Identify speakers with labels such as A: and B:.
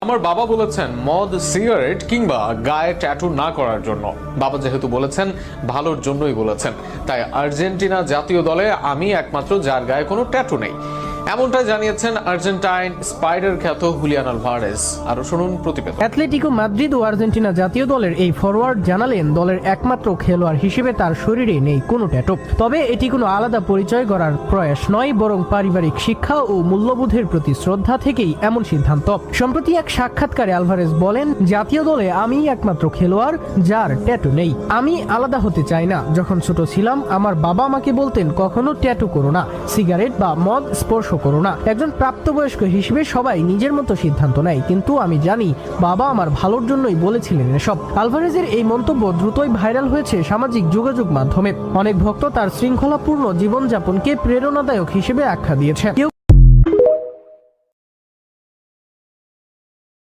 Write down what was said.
A: আমার বাবা বলেছেন মদ, সিগারেট কিংবা গায়ে ট্যাটু না করার জন্য। বাবা যেহেতু বলেছেন ভালোর জন্যই বলেছেন, তাই আর্জেন্টিনা জাতীয় দলে আমি একমাত্র যার গায়ে কোনো ট্যাটু নেই, এমনটাই জানিয়েছেন আর্জেন্টাইন স্পাইডার খ্যাত হুলিয়ান আলভারেজ। আরো শুনুন প্রতিবেদন।
B: অ্যাটলেটিকো মাদ্রিদ ও আর্জেন্টিনা জাতীয় দলের এই ফরওয়ার্ড জানালেন দলের একমাত্র খেলোয়াড় হিসেবে তার শরীরে নেই কোনো ট্যাটু। তবে এটি কোনো আলাদা পরিচয় গড়ার প্রয়াস নয়, বরং পারিবারিক শিক্ষা ও মূল্যবোধের প্রতি শ্রদ্ধা থেকেই এমন সিদ্ধান্ত। সম্প্রতি এক সাক্ষাৎকারে আলভারেজ বলেন, জাতীয় দলে আমিই একমাত্র খেলোয়াড় যার ট্যাটু নেই। আমি আলাদা হতে চাই না। যখন ছোট ছিলাম আমার বাবা আমাকে বলতেন কখনো ট্যাটু করো না, সিগারেট বা মদ স্পর্শ করো না। একজন প্রাপ্তবয়স্ক হিসেবে সবাই নিজের মতো সিদ্ধান্ত নেয়, কিন্তু আমি জানি বাবা আমার ভালোর জন্যই বলেছিলেন এসব। আলভারেজের এই মন্তব্য দ্রুতই ভাইরাল হয়েছে সামাজিক যোগাযোগ মাধ্যমে। অনেক ভক্ত তার শৃঙ্খলাপূর্ণ জীবনযাপনকে প্রেরণাদায়ক হিসেবে আখ্যা দিয়েছে। কেউ